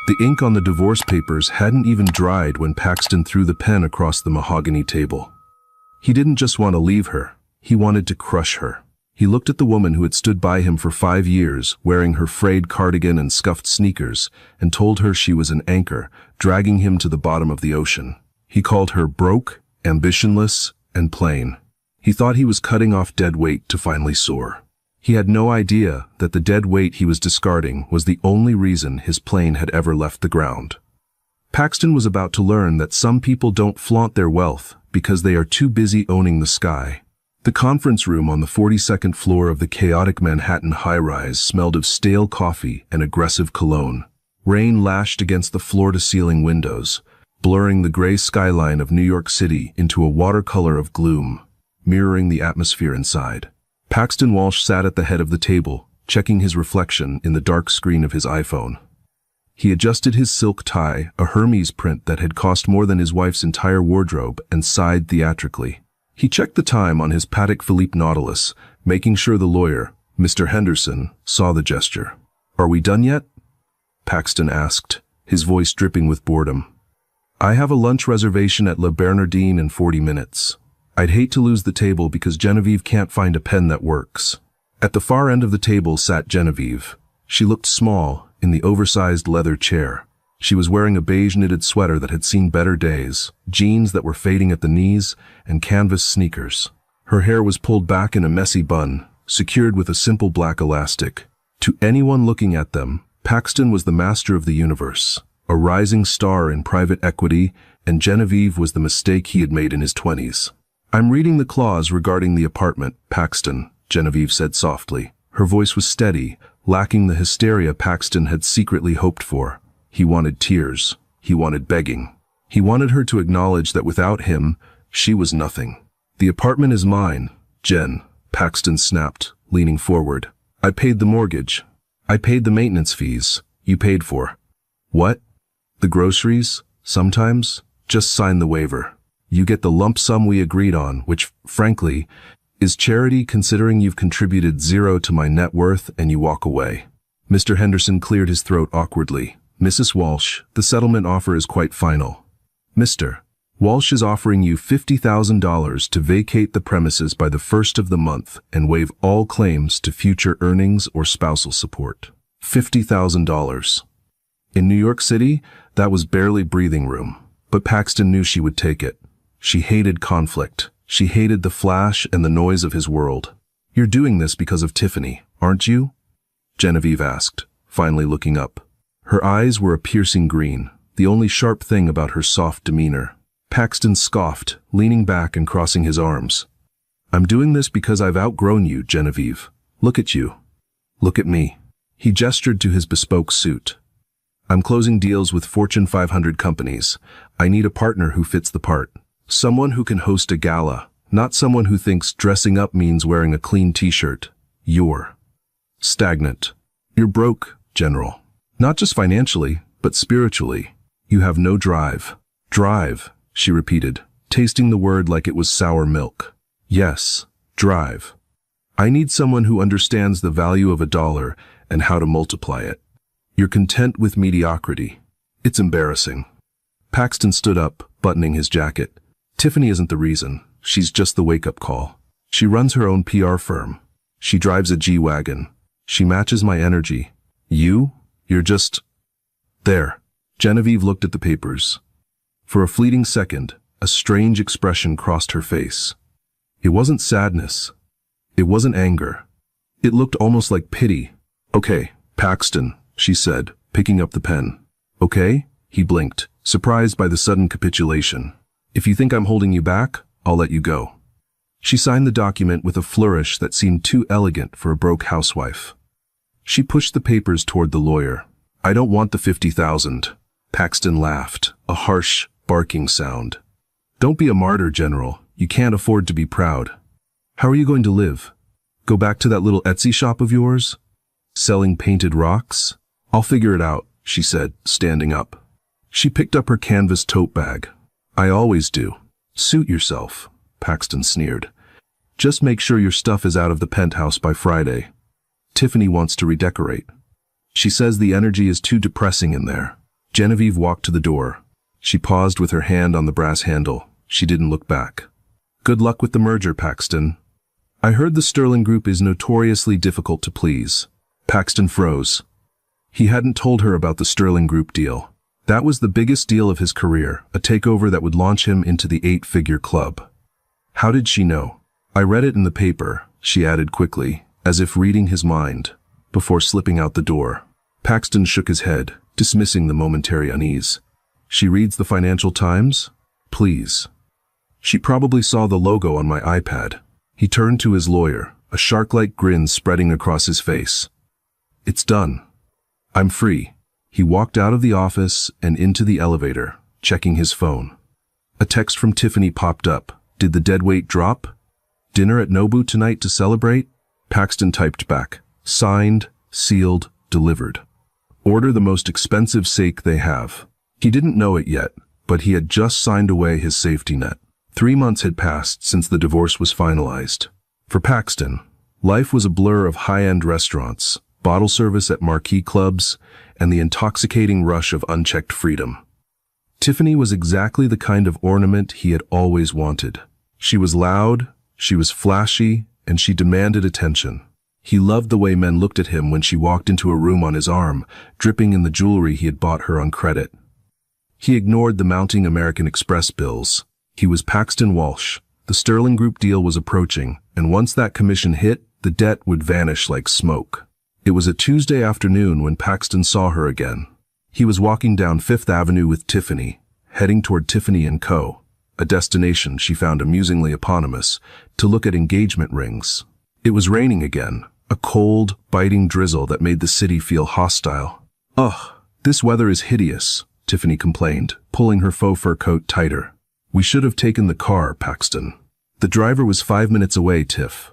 The ink on the divorce papers hadn't even dried when Paxton threw the pen across the mahogany table. He didn't just want to leave her, he wanted to crush her. He looked at the woman who had stood by him for 5 years, wearing her frayed cardigan and scuffed sneakers, and told her she was an anchor, dragging him to the bottom of the ocean. He called her broke, ambitionless, and plain. He thought he was cutting off dead weight to finally soar. He had no idea that the dead weight he was discarding was the only reason his plane had ever left the ground. Paxton was about to learn that some people don't flaunt their wealth because they are too busy owning the sky. The conference room on the 42nd floor of the chaotic Manhattan high-rise smelled of stale coffee and aggressive cologne. Rain lashed against the floor-to-ceiling windows, blurring the gray skyline of New York City into a watercolor of gloom, mirroring the atmosphere inside. Paxton Walsh sat at the head of the table, checking his reflection in the dark screen of his iPhone. He adjusted his silk tie, a Hermes print that had cost more than his wife's entire wardrobe, and sighed theatrically. He checked the time on his Patek Philippe Nautilus, making sure the lawyer, Mr. Henderson, saw the gesture. "Are we done yet?" Paxton asked, his voice dripping with boredom. "I have a lunch reservation at Le Bernardin in 40 minutes. I'd hate to lose the table because Genevieve can't find a pen that works." At the far end of the table sat Genevieve. She looked small in the oversized leather chair. She was wearing a beige knitted sweater that had seen better days, jeans that were fading at the knees, and canvas sneakers. Her hair was pulled back in a messy bun, secured with a simple black elastic. To anyone looking at them, Paxton was the master of the universe, a rising star in private equity, and Genevieve was the mistake he had made in his 20s. "I'm reading the clause regarding the apartment, Paxton," Genevieve said softly. Her voice was steady, lacking the hysteria Paxton had secretly hoped for. He wanted tears. He wanted begging. He wanted her to acknowledge that without him, she was nothing. "The apartment is mine, Jen," Paxton snapped, leaning forward. "I paid the mortgage. I paid the maintenance fees you paid for." "What? The groceries? Sometimes? Just sign the waiver. You get the lump sum we agreed on, which, frankly, is charity considering you've contributed 0 to my net worth and you walk away." Mr. Henderson cleared his throat awkwardly. "Mrs. Walsh, the settlement offer is quite final. Mr. Walsh is offering you $50,000 to vacate the premises by the 1st of the month and waive all claims to future earnings or spousal support." $50,000. In New York City, that was barely breathing room. But Paxton knew she would take it. She hated conflict. She hated the flash and the noise of his world. "You're doing this because of Tiffany, aren't you?" Genevieve asked, finally looking up. Her eyes were a piercing green, the only sharp thing about her soft demeanor. Paxton scoffed, leaning back and crossing his arms. "I'm doing this because I've outgrown you, Genevieve. Look at you. Look at me." He gestured to his bespoke suit. "I'm closing deals with Fortune 500 companies. I need a partner who fits the part. Someone who can host a gala, not someone who thinks dressing up means wearing a clean t-shirt. You're stagnant. You're broke, General. Not just financially, but spiritually. You have no drive." "Drive," she repeated, tasting the word like it was sour milk. "Yes, drive. I need someone who understands the value of a dollar and how to multiply it. You're content with mediocrity. It's embarrassing." Paxton stood up, buttoning his jacket. "Tiffany isn't the reason. She's just the wake-up call. She runs her own PR firm. She drives a G-Wagon. She matches my energy. You're just there." Genevieve looked at the papers. For a fleeting second, a strange expression crossed her face. It wasn't sadness. It wasn't anger. It looked almost like pity. "Okay, Paxton," she said, picking up the pen. "Okay?" He blinked, surprised by the sudden capitulation. "If you think I'm holding you back, I'll let you go." She signed the document with a flourish that seemed too elegant for a broke housewife. She pushed the papers toward the lawyer. "I don't want the 50,000. Paxton laughed, a harsh, barking sound. "Don't be a martyr, General. You can't afford to be proud. How are you going to live? Go back to that little Etsy shop of yours? Selling painted rocks?" "I'll figure it out," she said, standing up. She picked up her canvas tote bag. "I always do." "Suit yourself," Paxton sneered. "Just make sure your stuff is out of the penthouse by Friday. Tiffany wants to redecorate. She says the energy is too depressing in there." Genevieve walked to the door. She paused with her hand on the brass handle. She didn't look back. Good luck with the merger, Paxton. I heard the Sterling Group is notoriously difficult to please. Paxton froze. He hadn't told her about the Sterling Group deal. That was the biggest deal of his career, a takeover that would launch him into the 8-figure club. How did she know? I read it in the paper, she added quickly, as if reading his mind, before slipping out the door. Paxton shook his head, dismissing the momentary unease. She reads the Financial Times? Please. She probably saw the logo on my iPad. He turned to his lawyer, a shark-like grin spreading across his face. It's done. I'm free. He walked out of the office and into the elevator, checking his phone. A text from Tiffany popped up. Did the deadweight drop? Dinner at Nobu tonight to celebrate? Paxton typed back. Signed, sealed, delivered. Order the most expensive steak they have. He didn't know it yet, but he had just signed away his safety net. 3 months had passed since the divorce was finalized. For Paxton, life was a blur of high-end restaurants, bottle service at marquee clubs, and the intoxicating rush of unchecked freedom. Tiffany was exactly the kind of ornament he had always wanted. She was loud, she was flashy, and she demanded attention. He loved the way men looked at him when she walked into a room on his arm, dripping in the jewelry he had bought her on credit. He ignored the mounting American Express bills. He was Paxton Walsh. The Sterling Group deal was approaching, and once that commission hit, the debt would vanish like smoke. It was a Tuesday afternoon when Paxton saw her again. He was walking down Fifth Avenue with Tiffany, heading toward Tiffany & Co., a destination she found amusingly eponymous, to look at engagement rings. It was raining again, a cold, biting drizzle that made the city feel hostile. Ugh, this weather is hideous, Tiffany complained, pulling her faux fur coat tighter. We should have taken the car, Paxton. The driver was 5 minutes away, Tiff.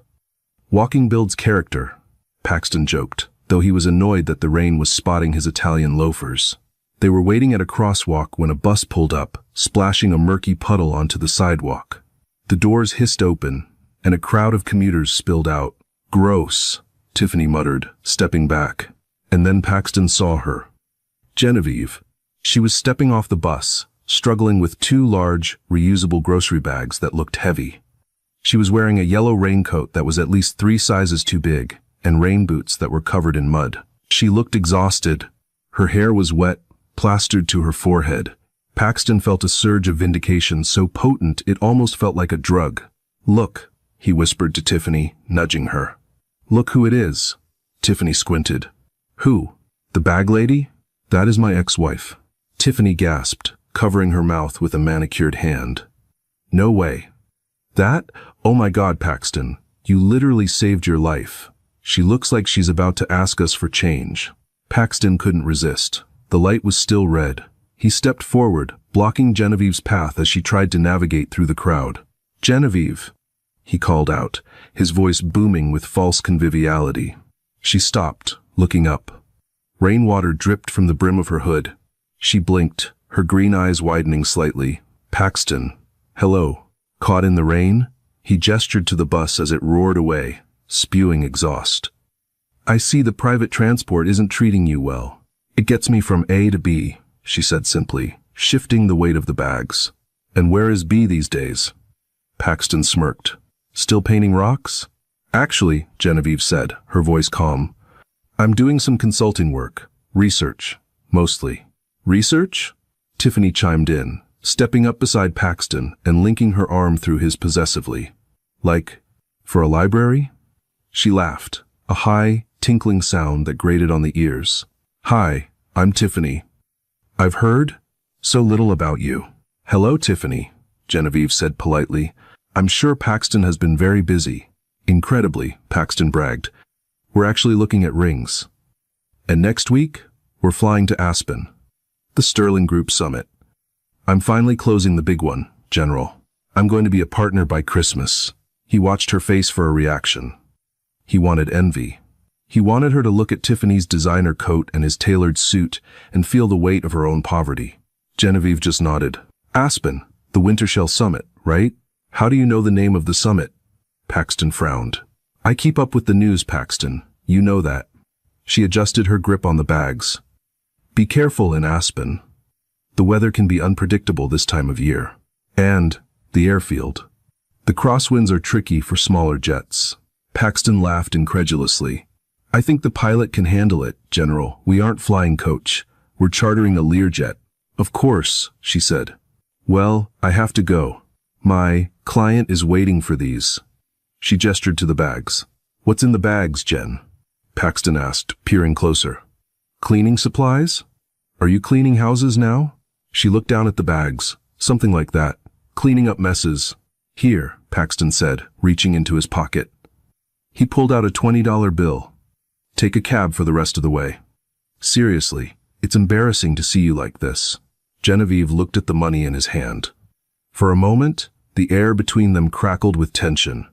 Walking builds character, Paxton joked, though he was annoyed that the rain was spotting his Italian loafers. They were waiting at a crosswalk when a bus pulled up, splashing a murky puddle onto the sidewalk. The doors hissed open, and a crowd of commuters spilled out. Gross, Tiffany muttered, stepping back. And then Paxton saw her. Genevieve. She was stepping off the bus, struggling with 2 large, reusable grocery bags that looked heavy. She was wearing a yellow raincoat that was at least 3 sizes too big, and rain boots that were covered in mud. She looked exhausted. Her hair was wet, plastered to her forehead. Paxton felt a surge of vindication so potent it almost felt like a drug. Look, he whispered to Tiffany, nudging her. Look who it is. Tiffany squinted. Who? The bag lady? That is my ex-wife. Tiffany gasped, covering her mouth with a manicured hand. No way. That? Oh my God, Paxton. You literally saved your life. She looks like she's about to ask us for change. Paxton couldn't resist. The light was still red. He stepped forward, blocking Genevieve's path as she tried to navigate through the crowd. Genevieve, he called out, his voice booming with false conviviality. She stopped, looking up. Rainwater dripped from the brim of her hood. She blinked, her green eyes widening slightly. Paxton. Hello. Caught in the rain? He gestured to the bus as it roared away, spewing exhaust. I see the private transport isn't treating you well. It gets me from A to B, she said simply, shifting the weight of the bags. And where is B these days? Paxton smirked. Still painting rocks? Actually, Genevieve said, her voice calm. I'm doing some consulting work. Research. Mostly. Research? Tiffany chimed in, stepping up beside Paxton and linking her arm through his possessively. Like, for a library? She laughed, a high, tinkling sound that grated on the ears. Hi, I'm Tiffany. I've heard so little about you. Hello, Tiffany, Genevieve said politely. I'm sure Paxton has been very busy. Incredibly, Paxton bragged. We're actually looking at rings. And next week, we're flying to Aspen. The Sterling Group Summit. I'm finally closing the big one, General. I'm going to be a partner by Christmas. He watched her face for a reaction. He wanted envy. He wanted her to look at Tiffany's designer coat and his tailored suit and feel the weight of her own poverty. Genevieve just nodded. Aspen, the Wintershell Summit, right? How do you know the name of the summit? Paxton frowned. I keep up with the news, Paxton. You know that. She adjusted her grip on the bags. Be careful in Aspen. The weather can be unpredictable this time of year. And the airfield. The crosswinds are tricky for smaller jets. Paxton laughed incredulously. I think the pilot can handle it, General. We aren't flying coach. We're chartering a Learjet. Of course, she said. Well, I have to go. My client is waiting for these. She gestured to the bags. What's in the bags, Jen? Paxton asked, peering closer. Cleaning supplies? Are you cleaning houses now? She looked down at the bags. Something like that. Cleaning up messes. Here, Paxton said, reaching into his pocket. He pulled out a $20 bill. Take a cab for the rest of the way. Seriously, it's embarrassing to see you like this. Genevieve looked at the money in his hand. For a moment, the air between them crackled with tension.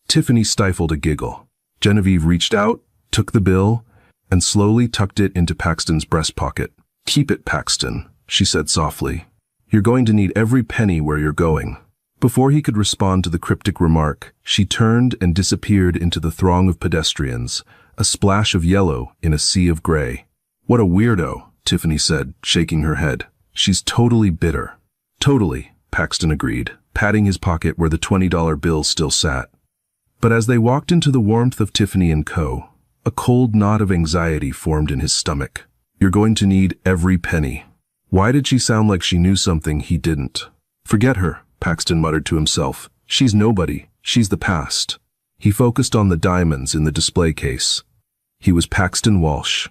Tiffany stifled a giggle. Genevieve reached out, took the bill, and slowly tucked it into Paxton's breast pocket. Keep it, Paxton, she said softly. You're going to need every penny where you're going. Before he could respond to the cryptic remark, she turned and disappeared into the throng of pedestrians, a splash of yellow in a sea of gray. What a weirdo, Tiffany said, shaking her head. She's totally bitter. Totally, Paxton agreed, patting his pocket where the $20 bill still sat. But as they walked into the warmth of Tiffany & Co., a cold knot of anxiety formed in his stomach. You're going to need every penny. Why did she sound like she knew something he didn't? Forget her, Paxton muttered to himself. She's nobody. She's the past. He focused on the diamonds in the display case. He was Paxton Walsh.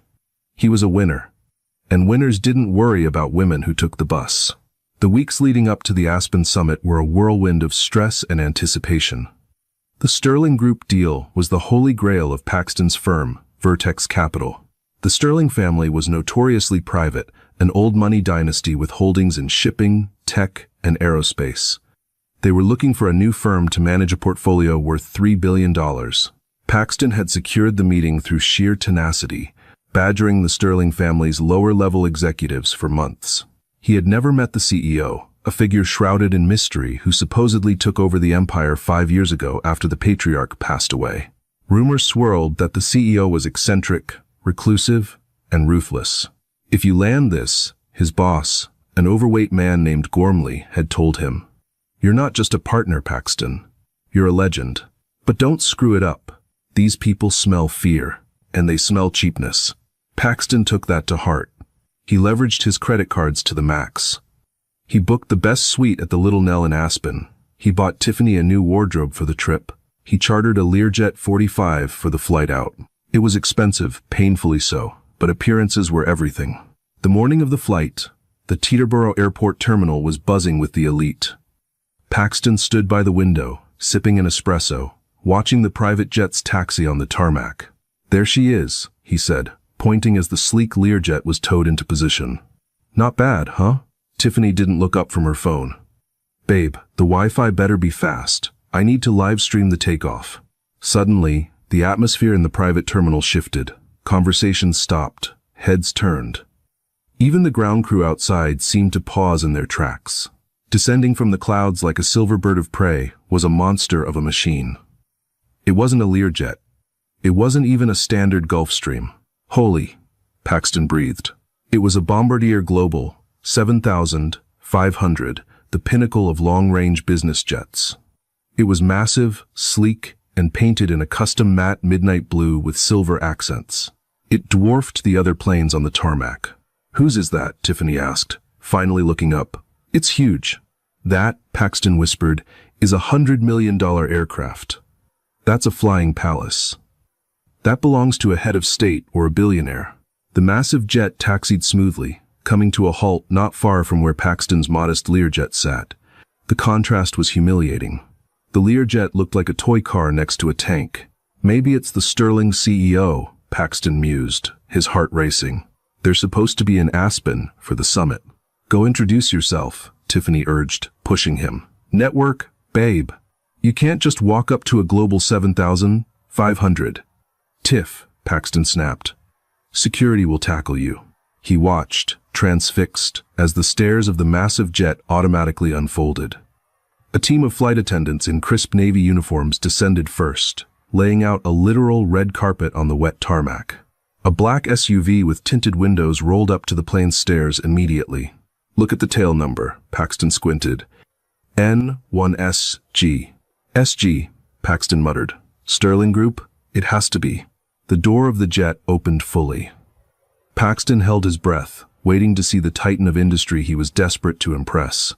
He was a winner. And winners didn't worry about women who took the bus. The weeks leading up to the Aspen Summit were a whirlwind of stress and anticipation. The Sterling Group deal was the holy grail of Paxton's firm, Vertex Capital. The Sterling family was notoriously private, an old money dynasty with holdings in shipping, tech, and aerospace. They were looking for a new firm to manage a portfolio worth $3 billion. Paxton had secured the meeting through sheer tenacity, badgering the Sterling family's lower-level executives for months. He had never met the CEO, a figure shrouded in mystery who supposedly took over the empire 5 years ago after the patriarch passed away. Rumors swirled that the CEO was eccentric, reclusive, and ruthless. If you land this, his boss, an overweight man named Gormley, had told him, "You're not just a partner, Paxton. You're a legend. But don't screw it up. These people smell fear, and they smell cheapness." Paxton took that to heart. He leveraged his credit cards to the max. He booked the best suite at the Little Nell in Aspen. He bought Tiffany a new wardrobe for the trip. He chartered a Learjet 45 for the flight out. It was expensive, painfully so, but appearances were everything. The morning of the flight, the Teterboro Airport terminal was buzzing with the elite. Paxton stood by the window, sipping an espresso, watching the private jets taxi on the tarmac. "There she is," he said, pointing as the sleek Learjet was towed into position. "Not bad, huh?" Tiffany didn't look up from her phone. "Babe, the Wi-Fi better be fast. I need to live stream the takeoff." Suddenly, the atmosphere in the private terminal shifted. Conversations stopped. Heads turned. Even the ground crew outside seemed to pause in their tracks. Descending from the clouds like a silver bird of prey was a monster of a machine. It wasn't a Learjet. It wasn't even a standard Gulfstream. "Holy," Paxton breathed. It was a Bombardier Global 7500, the pinnacle of long-range business jets. It was massive, sleek, and painted in a custom matte midnight blue with silver accents. It dwarfed the other planes on the tarmac. "Whose is that?" Tiffany asked, finally looking up. "It's huge." "That," Paxton whispered, "is a $100 million aircraft. That's a flying palace. That belongs to a head of state or a billionaire." The massive jet taxied smoothly, coming to a halt not far from where Paxton's modest Learjet sat. The contrast was humiliating. The Learjet looked like a toy car next to a tank. "Maybe it's the Sterling CEO," Paxton mused, his heart racing. "They're supposed to be in Aspen for the summit." "Go introduce yourself," Tiffany urged, pushing him. "Network, babe. You can't just walk up to a Global 7500. "Tiff," Paxton snapped. "Security will tackle you." He watched, transfixed, as the stairs of the massive jet automatically unfolded. A team of flight attendants in crisp Navy uniforms descended first, laying out a literal red carpet on the wet tarmac. A black SUV with tinted windows rolled up to the plane's stairs immediately. Look at the tail number, Paxton squinted. N1SG. SG, Paxton muttered. Sterling Group? It has to be. The door of the jet opened fully. Paxton held his breath, waiting to see the titan of industry he was desperate to impress.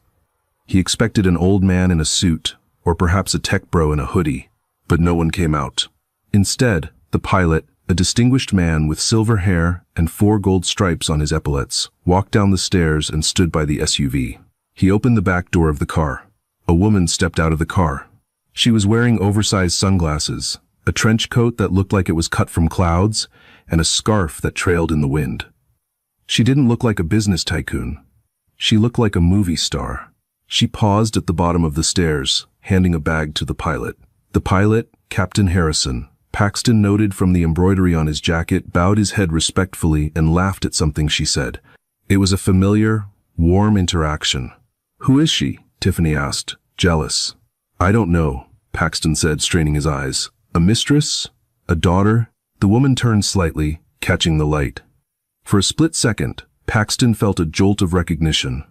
He expected an old man in a suit, or perhaps a tech bro in a hoodie, but no one came out. Instead, the pilot, a distinguished man with silver hair and 4 gold stripes on his epaulets, walked down the stairs and stood by the SUV. He opened the back door of the car. A woman stepped out of the car. She was wearing oversized sunglasses, a trench coat that looked like it was cut from clouds, and a scarf that trailed in the wind. She didn't look like a business tycoon. She looked like a movie star. She paused at the bottom of the stairs, handing a bag to the pilot. The pilot, Captain Harrison, Paxton noted from the embroidery on his jacket, bowed his head respectfully and laughed at something she said. It was a familiar, warm interaction. "Who is she?" Tiffany asked, jealous. "I don't know," Paxton said, straining his eyes. "A mistress? A daughter?" The woman turned slightly, catching the light. For a split second, Paxton felt a jolt of recognition.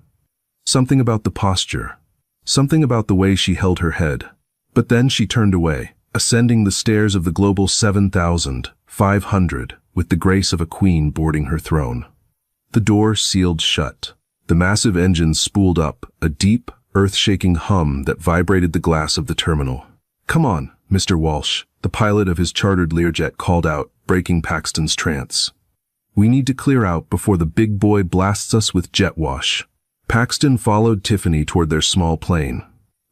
Something about the posture. Something about the way she held her head. But then she turned away, ascending the stairs of the Global 7500 with the grace of a queen boarding her throne. The door sealed shut. The massive engine spooled up, a deep, earth-shaking hum that vibrated the glass of the terminal. "Come on, Mr. Walsh," the pilot of his chartered Learjet called out, breaking Paxton's trance. "We need to clear out before the big boy blasts us with jet wash." Paxton followed Tiffany toward their small plane,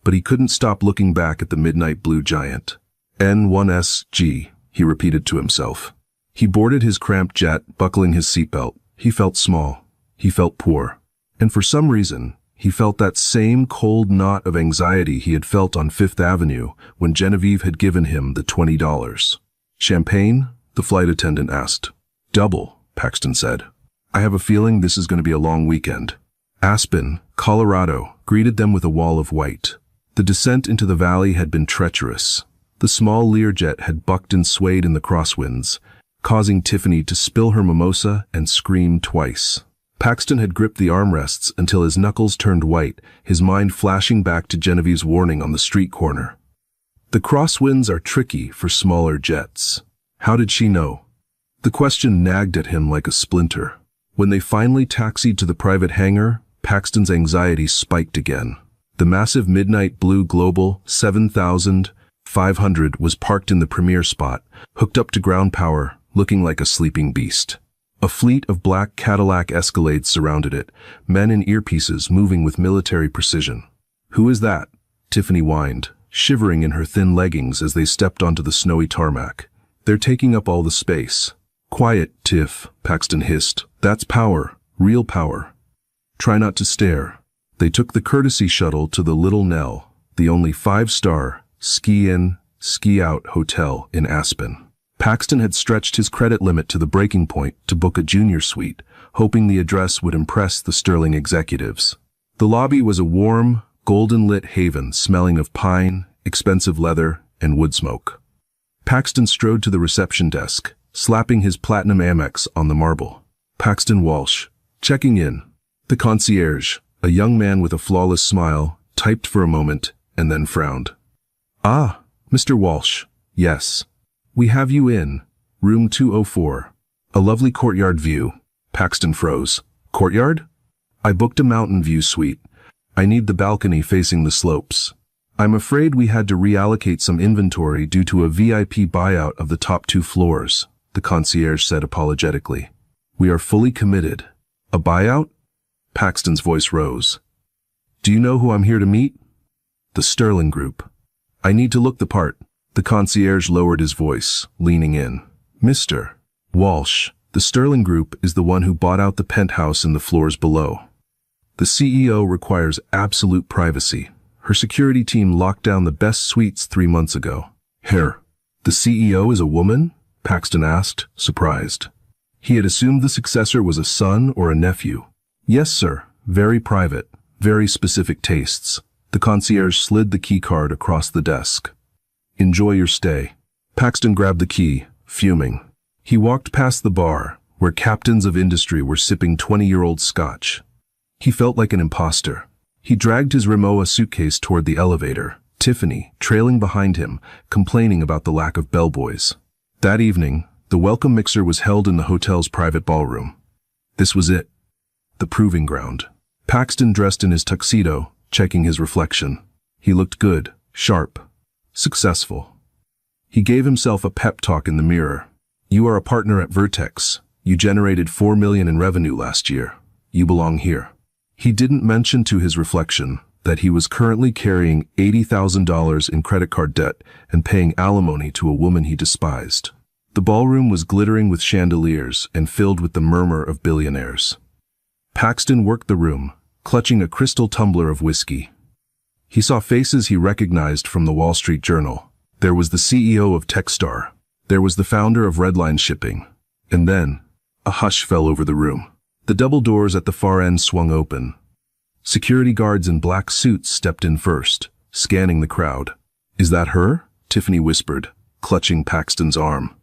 but he couldn't stop looking back at the midnight blue giant. N1SG, he repeated to himself. He boarded his cramped jet, buckling his seatbelt. He felt small. He felt poor. And for some reason, he felt that same cold knot of anxiety he had felt on Fifth Avenue when Genevieve had given him the $20. "Champagne?" the flight attendant asked. "Double," Paxton said. "I have a feeling this is going to be a long weekend." Aspen, Colorado, greeted them with a wall of white. The descent into the valley had been treacherous. The small Learjet had bucked and swayed in the crosswinds, causing Tiffany to spill her mimosa and scream twice. Paxton had gripped the armrests until his knuckles turned white, his mind flashing back to Genevieve's warning on the street corner. The crosswinds are tricky for smaller jets. How did she know? The question nagged at him like a splinter. When they finally taxied to the private hangar, Paxton's anxiety spiked again. The massive midnight blue Global 7500 was parked in the premier spot, hooked up to ground power, looking like a sleeping beast. A fleet of black Cadillac Escalades surrounded it, men in earpieces moving with military precision. "Who is that?" Tiffany whined, shivering in her thin leggings as they stepped onto the snowy tarmac. "They're taking up all the space." "Quiet, Tiff," Paxton hissed. "That's power, real power. Try not to stare." They took the courtesy shuttle to the Little Nell, the only 5-star, ski-in, ski-out hotel in Aspen. Paxton had stretched his credit limit to the breaking point to book a junior suite, hoping the address would impress the Sterling executives. The lobby was a warm, golden-lit haven smelling of pine, expensive leather, and wood smoke. Paxton strode to the reception desk, slapping his platinum Amex on the marble. "Paxton Walsh, checking in." The concierge, a young man with a flawless smile, typed for a moment and then frowned. "Ah, Mr. Walsh, yes. We have you in, room 204. A lovely courtyard view." Paxton froze. "Courtyard? I booked a mountain view suite. I need the balcony facing the slopes. I'm afraid we had to reallocate some inventory due to a VIP buyout of the top 2 floors, the concierge said apologetically. "We are fully committed." "A buyout?" Paxton's voice rose. "Do you know who I'm here to meet?" "The Sterling Group." "I need to look the part." The concierge lowered his voice, leaning in. "Mr. Walsh, the Sterling Group is the one who bought out the penthouse in the floors below. The CEO requires absolute privacy. Her security team locked down the best suites 3 months ago." "Her. The CEO is a woman?" Paxton asked, surprised. He had assumed the successor was a son or a nephew. "Yes, sir. Very private. Very specific tastes." The concierge slid the key card across the desk. "Enjoy your stay." Paxton grabbed the key, fuming. He walked past the bar, where captains of industry were sipping 20-year-old scotch. He felt like an imposter. He dragged his Rimowa suitcase toward the elevator, Tiffany trailing behind him, complaining about the lack of bellboys. That evening, the welcome mixer was held in the hotel's private ballroom. This was it. The proving ground. Paxton dressed in his tuxedo, checking his reflection. He looked good, sharp, successful. He gave himself a pep talk in the mirror. You are a partner at Vertex. You generated $4 million in revenue last year. You belong here. He didn't mention to his reflection that he was currently carrying $80,000 in credit card debt and paying alimony to a woman he despised. The ballroom was glittering with chandeliers and filled with the murmur of billionaires. Paxton worked the room, clutching a crystal tumbler of whiskey. He saw faces he recognized from the Wall Street Journal. There was the CEO of Techstar. There was the founder of Redline Shipping. And then, a hush fell over the room. The double doors at the far end swung open. Security guards in black suits stepped in first, scanning the crowd. Is that her? Tiffany whispered, clutching Paxton's arm.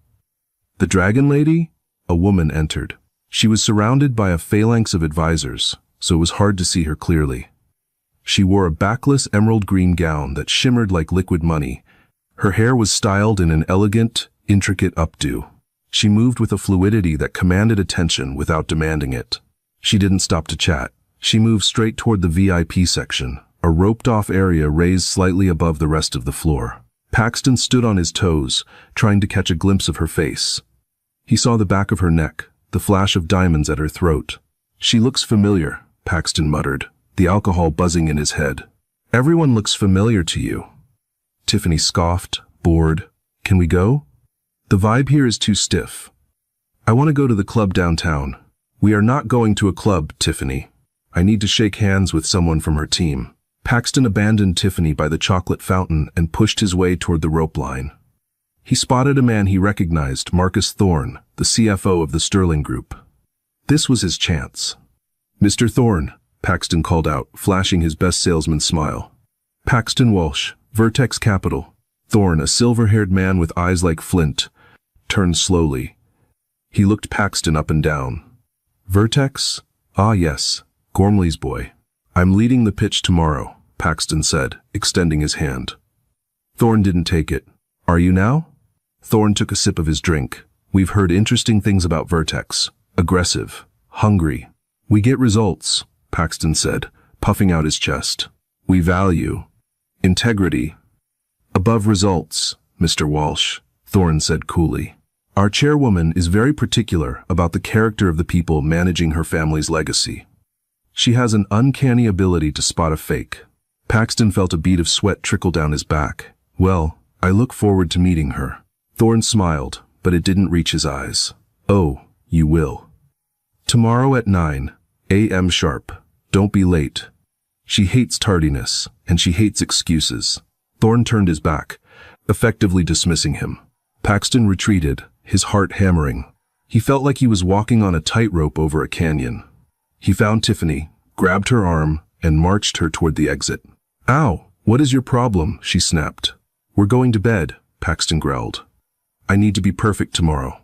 The Dragon Lady? A woman entered. She was surrounded by a phalanx of advisors, so it was hard to see her clearly. She wore a backless emerald green gown that shimmered like liquid money. Her hair was styled in an elegant, intricate updo. She moved with a fluidity that commanded attention without demanding it. She didn't stop to chat. She moved straight toward the VIP section, a roped-off area raised slightly above the rest of the floor. Paxton stood on his toes, trying to catch a glimpse of her face. He saw the back of her neck, the flash of diamonds at her throat. She looks familiar, Paxton muttered, the alcohol buzzing in his head. Everyone looks familiar to you. Tiffany scoffed, bored. Can we go? The vibe here is too stiff. I want to go to the club downtown. We are not going to a club, Tiffany. I need to shake hands with someone from her team. Paxton abandoned Tiffany by the chocolate fountain and pushed his way toward the rope line. He spotted a man he recognized, Marcus Thorne, the CFO of the Sterling Group. This was his chance. Mr. Thorne, Paxton called out, flashing his best salesman smile. Paxton Walsh, Vertex Capital. Thorne, a silver-haired man with eyes like flint, turned slowly. He looked Paxton up and down. Vertex? Ah, yes, Gormley's boy. I'm leading the pitch tomorrow, Paxton said, extending his hand. Thorne didn't take it. Are you now? Thorne took a sip of his drink. We've heard interesting things about Vertex. Aggressive. Hungry. We get results, Paxton said, puffing out his chest. We value integrity above results, Mr. Walsh, Thorne said coolly. Our chairwoman is very particular about the character of the people managing her family's legacy. She has an uncanny ability to spot a fake. Paxton felt a bead of sweat trickle down his back. Well, I look forward to meeting her. Thorne smiled, but it didn't reach his eyes. Oh, you will. Tomorrow at 9 a.m. sharp. Don't be late. She hates tardiness, and she hates excuses. Thorne turned his back, effectively dismissing him. Paxton retreated, his heart hammering. He felt like he was walking on a tightrope over a canyon. He found Tiffany, grabbed her arm, and marched her toward the exit. Ow, what is your problem? She snapped. We're going to bed, Paxton growled. I need to be perfect tomorrow.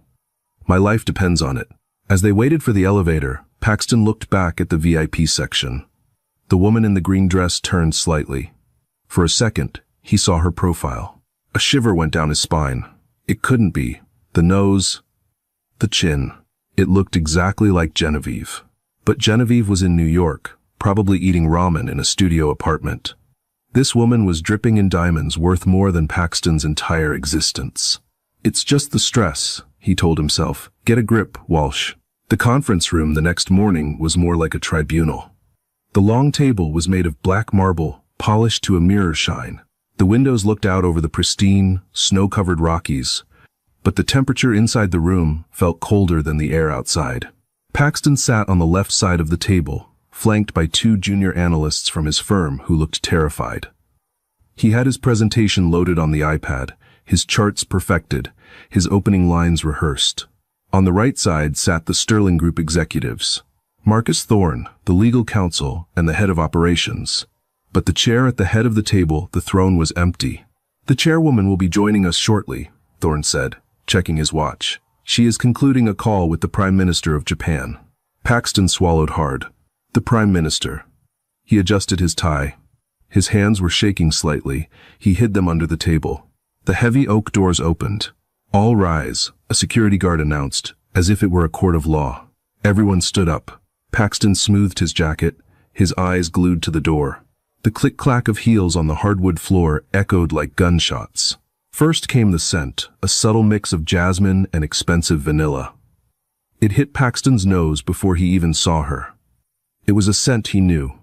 My life depends on it. As they waited for the elevator, Paxton looked back at the VIP section. The woman in the green dress turned slightly. For a second, he saw her profile. A shiver went down his spine. It couldn't be. The nose, the chin. It looked exactly like Genevieve. But Genevieve was in New York, probably eating ramen in a studio apartment. This woman was dripping in diamonds worth more than Paxton's entire existence. It's just the stress, he told himself. Get a grip, Walsh. The conference room the next morning was more like a tribunal. The long table was made of black marble, polished to a mirror shine. The windows looked out over the pristine, snow-covered Rockies, but the temperature inside the room felt colder than the air outside. Paxton sat on the left side of the table, flanked by two junior analysts from his firm who looked terrified. He had his presentation loaded on the iPad, his charts perfected, his opening lines rehearsed. On the right side sat the Sterling Group executives, Marcus Thorne, the legal counsel and the head of operations. But the chair at the head of the table, the throne, was empty. The chairwoman will be joining us shortly, Thorne said, checking his watch. She is concluding a call with the Prime Minister of Japan. Paxton swallowed hard. The Prime Minister. He adjusted his tie. His hands were shaking slightly. He hid them under the table. The heavy oak doors opened. "All rise," a security guard announced, as if it were a court of law. Everyone stood up. Paxton smoothed his jacket, his eyes glued to the door. The click-clack of heels on the hardwood floor echoed like gunshots. First came the scent, a subtle mix of jasmine and expensive vanilla. It hit Paxton's nose before he even saw her. It was a scent he knew.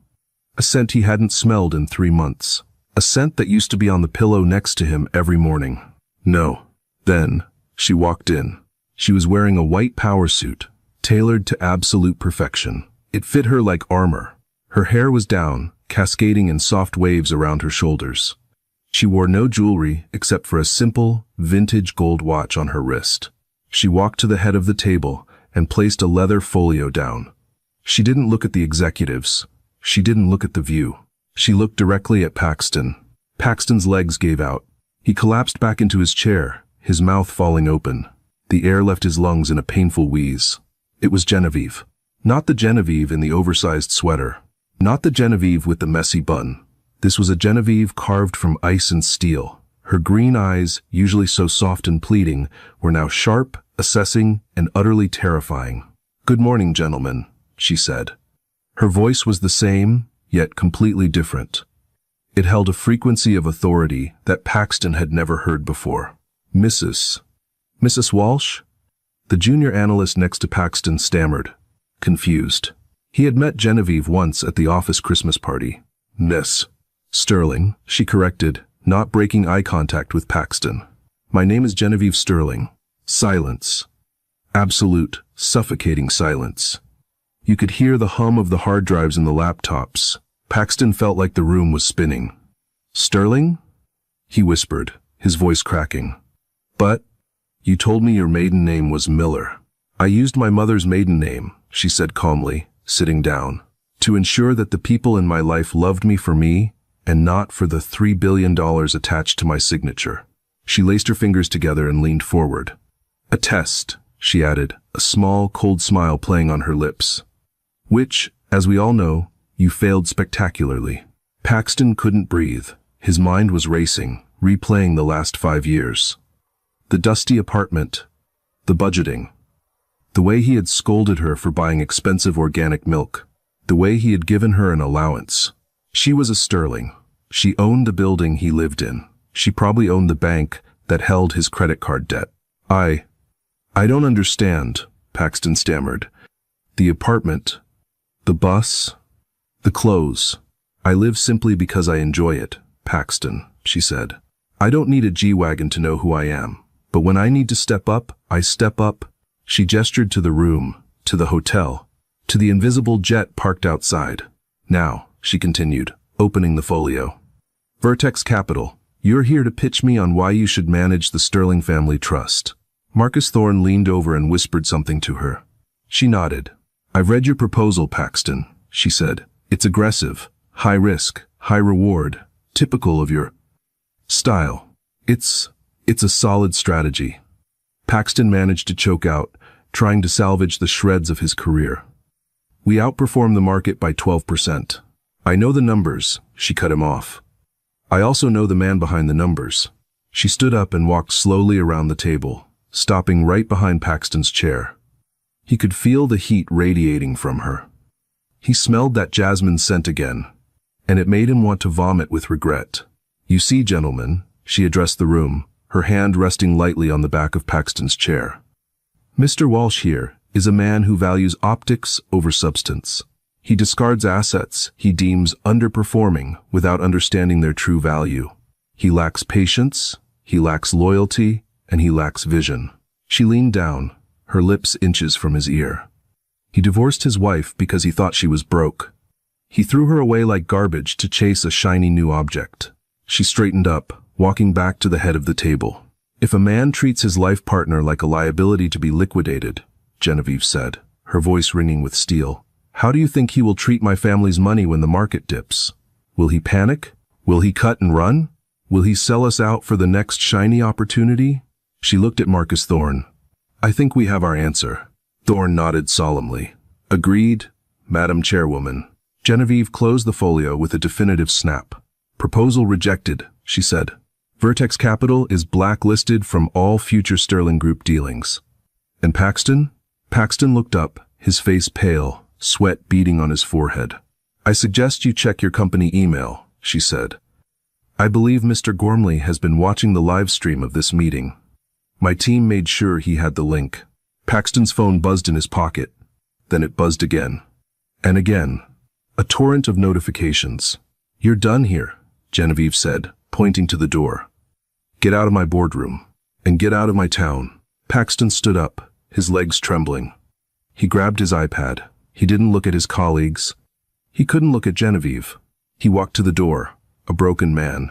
A scent he hadn't smelled in 3 months. A scent that used to be on the pillow next to him every morning. No. Then, she walked in. She was wearing a white power suit, tailored to absolute perfection. It fit her like armor. Her hair was down, cascading in soft waves around her shoulders. She wore no jewelry except for a simple, vintage gold watch on her wrist. She walked to the head of the table and placed a leather folio down. She didn't look at the executives. She didn't look at the view. She looked directly at Paxton. Paxton's legs gave out. He collapsed back into his chair, his mouth falling open. The air left his lungs in a painful wheeze. It was Genevieve. Not the Genevieve in the oversized sweater. Not the Genevieve with the messy bun. This was a Genevieve carved from ice and steel. Her green eyes, usually so soft and pleading, were now sharp, assessing, and utterly terrifying. "Good morning, gentlemen," she said. Her voice was the same, yet completely different. It held a frequency of authority that Paxton had never heard before. Mrs. Walsh?" The junior analyst next to Paxton stammered, confused. He had met Genevieve once at the office Christmas party. "Miss Sterling," she corrected, not breaking eye contact with Paxton. "My name is Genevieve Sterling." Silence. Absolute, suffocating silence. You could hear the hum of the hard drives in the laptops. Paxton felt like the room was spinning. "Sterling?" he whispered, his voice cracking. "But, you told me your maiden name was Miller." "I used my mother's maiden name," she said calmly, sitting down, "to ensure that the people in my life loved me for me, and not for the $3 billion attached to my signature." She laced her fingers together and leaned forward. "A test," she added, a small, cold smile playing on her lips. "Which, as we all know, you failed spectacularly." Paxton couldn't breathe. His mind was racing, replaying the last 5 years. The dusty apartment, the budgeting, the way he had scolded her for buying expensive organic milk, the way he had given her an allowance. She was a Sterling. She owned the building he lived in. She probably owned the bank that held his credit card debt. I don't understand," Paxton stammered. "The apartment, the bus, the clothes. I live simply because I enjoy it, Paxton," she said. "I don't need a G-Wagon to know who I am. But when I need to step up, I step up." She gestured to the room, to the hotel, to the invisible jet parked outside. "Now," she continued, opening the folio. "Vertex Capital, you're here to pitch me on why you should manage the Sterling Family Trust." Marcus Thorne leaned over and whispered something to her. She nodded. "I've read your proposal, Paxton," she said. "It's aggressive, high risk, high reward, typical of your style. It's a solid strategy." Paxton managed to choke out, trying to salvage the shreds of his career. "We outperform the market by 12%. I know the numbers," she cut him off. "I also know the man behind the numbers." She stood up and walked slowly around the table, stopping right behind Paxton's chair. He could feel the heat radiating from her. He smelled that jasmine scent again, and it made him want to vomit with regret. "You see, gentlemen," she addressed the room, her hand resting lightly on the back of Paxton's chair. "Mr. Walsh here is a man who values optics over substance. He discards assets he deems underperforming without understanding their true value. He lacks patience, he lacks loyalty, and he lacks vision." She leaned down, her lips inches from his ear. "He divorced his wife because he thought she was broke. He threw her away like garbage to chase a shiny new object." She straightened up, walking back to the head of the table. "If a man treats his life partner like a liability to be liquidated," Genevieve said, her voice ringing with steel, "how do you think he will treat my family's money when the market dips? Will he panic? Will he cut and run? Will he sell us out for the next shiny opportunity?" She looked at Marcus Thorne. "I think we have our answer." Thorne nodded solemnly. "Agreed, Madam Chairwoman. Genevieve closed the folio with a definitive snap. Proposal rejected, she said. Vertex Capital is blacklisted from all future Sterling Group dealings. And Paxton? Paxton looked up, his face pale, sweat beading on his forehead. I suggest you check your company email, she said. I believe Mr. Gormley has been watching the live stream of this meeting. My team made sure he had the link. Paxton's phone buzzed in his pocket. Then it buzzed again. And again. A torrent of notifications. You're done here, Genevieve said, pointing to the door. Get out of my boardroom. And get out of my town. Paxton stood up, his legs trembling. He grabbed his iPad. He didn't look at his colleagues. He couldn't look at Genevieve. He walked to the door, a broken man.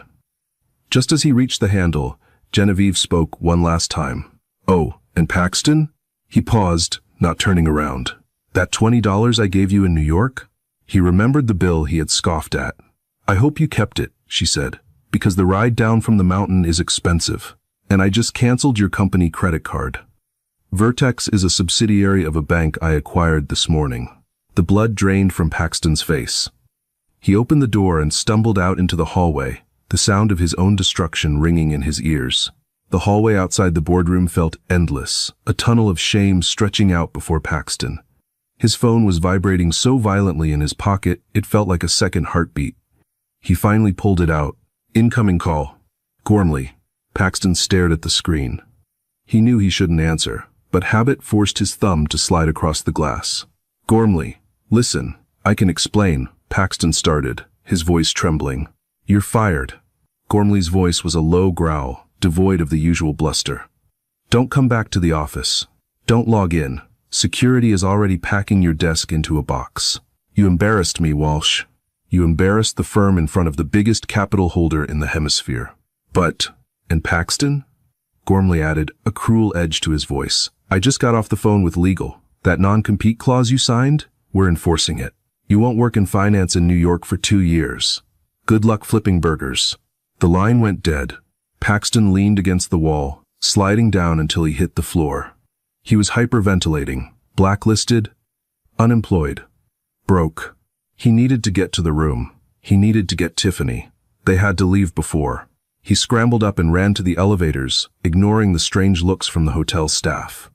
Just as he reached the handle, Genevieve spoke one last time. Oh, and Paxton? He paused, not turning around. That $20 I gave you in New York? He remembered the bill he had scoffed at. I hope you kept it, she said, because the ride down from the mountain is expensive, and I just canceled your company credit card. Vertex is a subsidiary of a bank I acquired this morning. The blood drained from Paxton's face. He opened the door and stumbled out into the hallway, the sound of his own destruction ringing in his ears. The hallway outside the boardroom felt endless, a tunnel of shame stretching out before Paxton. His phone was vibrating so violently in his pocket it felt like a second heartbeat. He finally pulled it out. Incoming call. Gormley. Paxton stared at the screen. He knew he shouldn't answer, but habit forced his thumb to slide across the glass. Gormley. Listen, I can explain. Paxton started, his voice trembling. You're fired. Gormley's voice was a low growl, devoid of the usual bluster. Don't come back to the office. Don't log in. Security is already packing your desk into a box. You embarrassed me, Walsh. You embarrassed the firm in front of the biggest capital holder in the hemisphere. But, and Paxton? Gormley added, a cruel edge to his voice. I just got off the phone with legal. That non-compete clause you signed? We're enforcing it. You won't work in finance in New York for 2 years. Good luck flipping burgers. The line went dead. Paxton leaned against the wall, sliding down until he hit the floor. He was hyperventilating, blacklisted, unemployed, broke. He needed to get to the room. He needed to get Tiffany. They had to leave before. He scrambled up and ran to the elevators, ignoring the strange looks from the hotel staff.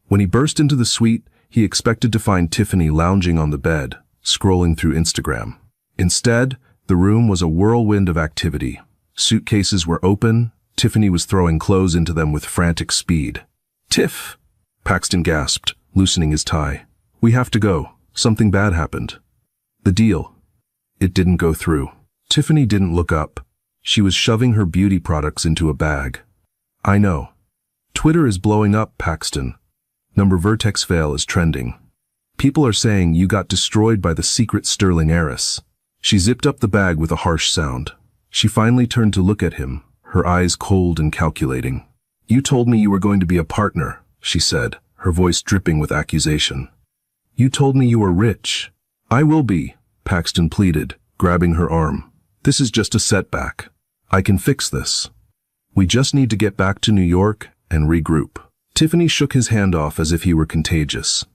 When he burst into the suite, he expected to find Tiffany lounging on the bed, scrolling through Instagram. Instead, the room was a whirlwind of activity. Suitcases were open. Tiffany was throwing clothes into them with frantic speed. Tiff! Paxton gasped, loosening his tie. We have to go. Something bad happened. The deal. It didn't go through. Tiffany didn't look up. She was shoving her beauty products into a bag. I know. Twitter is blowing up, Paxton. Number Vertex fail is trending. People are saying you got destroyed by the secret Sterling heiress. She zipped up the bag with a harsh sound. She finally turned to look at him, her eyes cold and calculating. You told me you were going to be a partner, she said, her voice dripping with accusation. You told me you were rich. I will be, Paxton pleaded, grabbing her arm. This is just a setback. I can fix this. We just need to get back to New York and regroup. Tiffany shook his hand off as if he were contagious.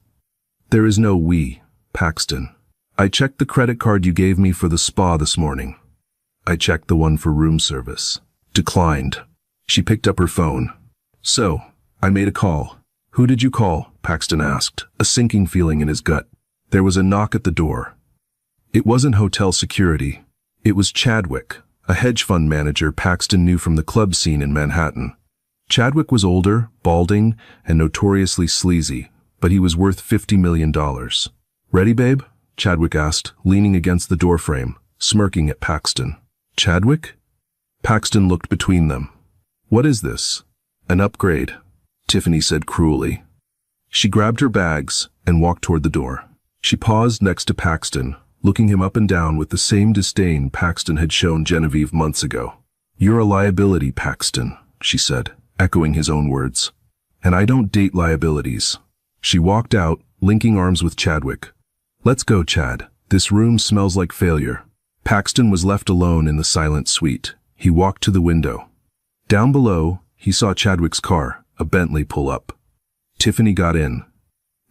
There is no we, Paxton. I checked the credit card you gave me for the spa this morning. I checked the one for room service. Declined. She picked up her phone. So, I made a call. Who did you call? Paxton asked, a sinking feeling in his gut. There was a knock at the door. It wasn't hotel security. It was Chadwick, a hedge fund manager Paxton knew from the club scene in Manhattan. Chadwick was older, balding, and notoriously sleazy, but he was worth $50 million. Ready, babe? Chadwick asked, leaning against the doorframe, smirking at Paxton. Chadwick? Paxton looked between them. What is this? An upgrade, Tiffany said cruelly. She grabbed her bags and walked toward the door. She paused next to Paxton, looking him up and down with the same disdain Paxton had shown Genevieve months ago. You're a liability, Paxton, she said, echoing his own words. And I don't date liabilities. She walked out, linking arms with Chadwick. Let's go, Chad. This room smells like failure. Paxton was left alone in the silent suite. He walked to the window. Down below, he saw Chadwick's car, a Bentley, pull up. Tiffany got in.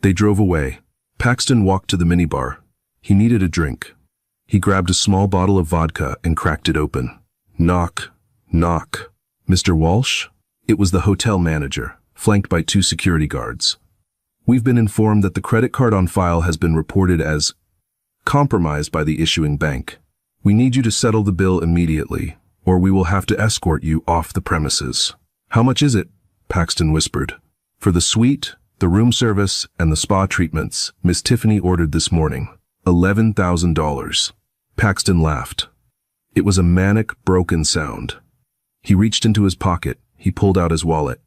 They drove away. Paxton walked to the minibar, He needed a drink. He grabbed a small bottle of vodka and cracked it open. Knock, knock. Mr. Walsh? It was the hotel manager, flanked by 2 security guards. We've been informed that the credit card on file has been reported as compromised by the issuing bank. We need you to settle the bill immediately, or we will have to escort you off the premises. How much is it? Paxton whispered. For the suite, the room service, and the spa treatments, Miss Tiffany ordered this morning. $11,000. Paxton laughed. It was a manic, broken sound. He reached into his pocket. He pulled out his wallet.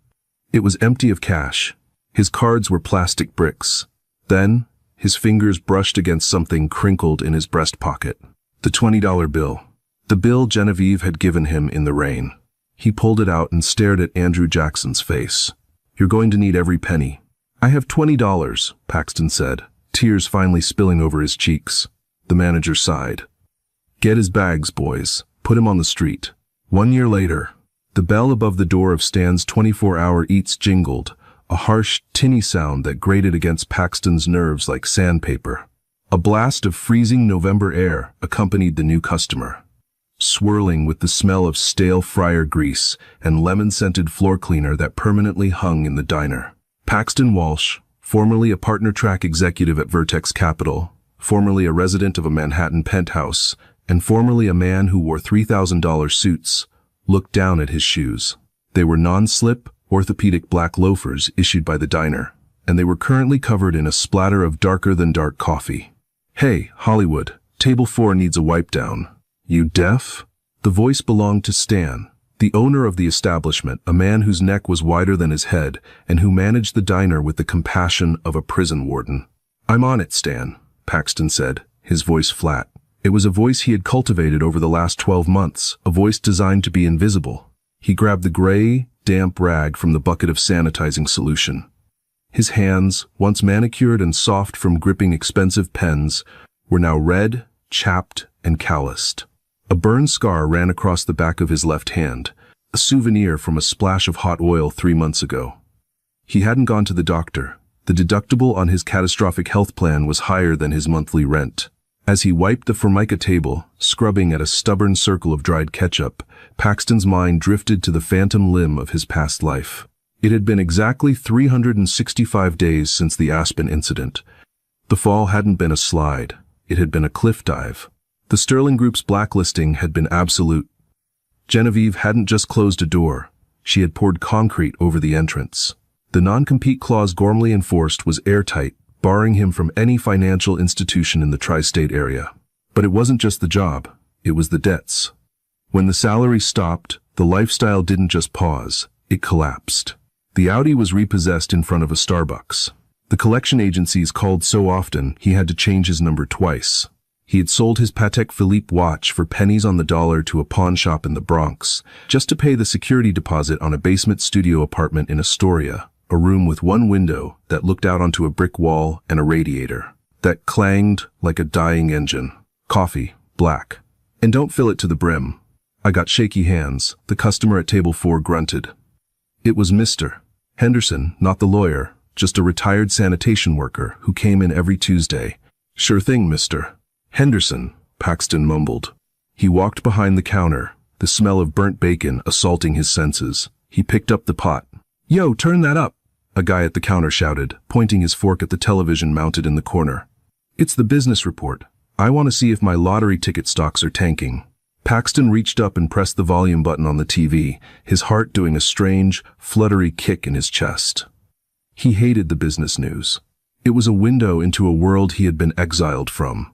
It was empty of cash. His cards were plastic bricks. Then, his fingers brushed against something crinkled in his breast pocket. The $20 bill. The bill Genevieve had given him in the rain. He pulled it out and stared at Andrew Jackson's face. You're going to need every penny. I have $20, Paxton said, tears finally spilling over his cheeks. The manager sighed. Get his bags, boys. Put him on the street. 1 year later, the bell above the door of Stan's 24-hour eats jingled, a harsh, tinny sound that grated against Paxton's nerves like sandpaper. A blast of freezing November air accompanied the new customer, swirling with the smell of stale fryer grease and lemon-scented floor cleaner that permanently hung in the diner. Paxton Walsh, formerly a partner track executive at Vertex Capital, formerly a resident of a Manhattan penthouse, and formerly a man who wore $3,000 suits, looked down at his shoes. They were non-slip, orthopedic black loafers issued by the diner, and they were currently covered in a splatter of darker-than-dark coffee. Hey, Hollywood, table 4 needs a wipe down. You deaf? The voice belonged to Stan, the owner of the establishment, a man whose neck was wider than his head and who managed the diner with the compassion of a prison warden. I'm on it, Stan, Paxton said, his voice flat. It was a voice he had cultivated over the last 12 months, a voice designed to be invisible. He grabbed the gray, damp rag from the bucket of sanitizing solution. His hands, once manicured and soft from gripping expensive pens, were now red, chapped, and calloused. A burn scar ran across the back of his left hand, a souvenir from a splash of hot oil 3 months ago. He hadn't gone to the doctor. The deductible on his catastrophic health plan was higher than his monthly rent. As he wiped the Formica table, scrubbing at a stubborn circle of dried ketchup, Paxton's mind drifted to the phantom limb of his past life. It had been exactly 365 days since the Aspen incident. The fall hadn't been a slide. It had been a cliff dive. The Sterling Group's blacklisting had been absolute. Genevieve hadn't just closed a door. She had poured concrete over the entrance. The non-compete clause Gormley enforced was airtight, barring him from any financial institution in the tri-state area. But it wasn't just the job, it was the debts. When the salary stopped, the lifestyle didn't just pause, it collapsed. The Audi was repossessed in front of a Starbucks. The collection agencies called so often he had to change his number twice. He had sold his Patek Philippe watch for pennies on the dollar to a pawn shop in the Bronx, just to pay the security deposit on a basement studio apartment in Astoria. A room with one window that looked out onto a brick wall and a radiator that clanged like a dying engine. Coffee, black. And don't fill it to the brim. I got shaky hands, the customer at table 4 grunted. It was Mr. Henderson, not the lawyer, just a retired sanitation worker who came in every Tuesday. Sure thing, Mr. Henderson, Paxton mumbled. He walked behind the counter, the smell of burnt bacon assaulting his senses. He picked up the pot. Yo, turn that up, a guy at the counter shouted, pointing his fork at the television mounted in the corner. It's the business report. I want to see if my lottery ticket stocks are tanking. Paxton reached up and pressed the volume button on the TV, his heart doing a strange, fluttery kick in his chest. He hated the business news. It was a window into a world he had been exiled from.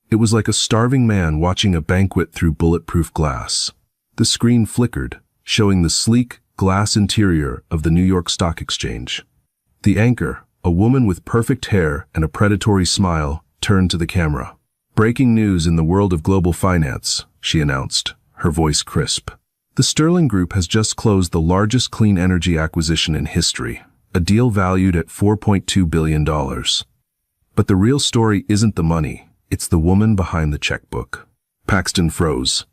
It was like a starving man watching a banquet through bulletproof glass. The screen flickered, showing the sleek, glass interior of the New York Stock Exchange. The anchor, a woman with perfect hair and a predatory smile, turned to the camera. Breaking news in the world of global finance, she announced, her voice crisp. The Sterling Group has just closed the largest clean energy acquisition in history, a deal valued at $4.2 billion. But the real story isn't the money, it's the woman behind the checkbook. Paxton froze.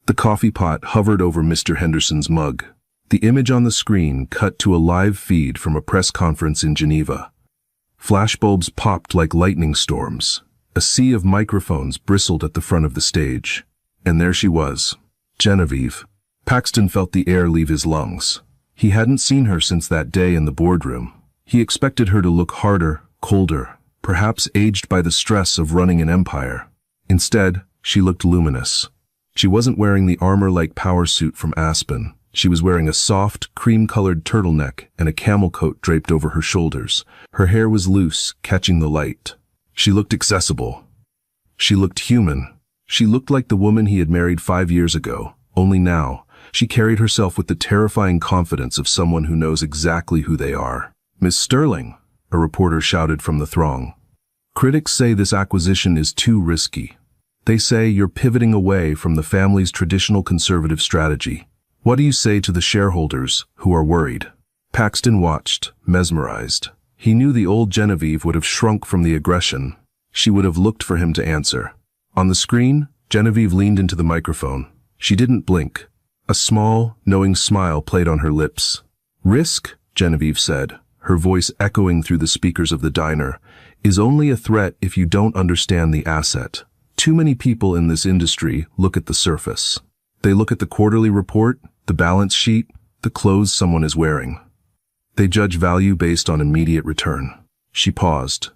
The coffee pot hovered over Mr. Henderson's mug. The image on the screen cut to a live feed from a press conference in Geneva. Flashbulbs popped like lightning storms. A sea of microphones bristled at the front of the stage. And there she was, Genevieve. Paxton felt the air leave his lungs. He hadn't seen her since that day in the boardroom. He expected her to look harder, colder, perhaps aged by the stress of running an empire. Instead, she looked luminous. She wasn't wearing the armor-like power suit from Aspen. She was wearing a soft, cream-colored turtleneck and a camel coat draped over her shoulders. Her hair was loose, catching the light. She looked accessible. She looked human. She looked like the woman he had married 5 years ago, only now, she carried herself with the terrifying confidence of someone who knows exactly who they are. "Miss Sterling," a reporter shouted from the throng. "Critics say this acquisition is too risky. They say you're pivoting away from the family's traditional conservative strategy. What do you say to the shareholders who are worried?" Paxton watched, mesmerized. He knew the old Genevieve would have shrunk from the aggression. She would have looked for him to answer. On the screen, Genevieve leaned into the microphone. She didn't blink. A small, knowing smile played on her lips. "Risk," Genevieve said, her voice echoing through the speakers of the diner, "is only a threat if you don't understand the asset. Too many people in this industry look at the surface. They look at the quarterly report, the balance sheet, the clothes someone is wearing. They judge value based on immediate return." She paused.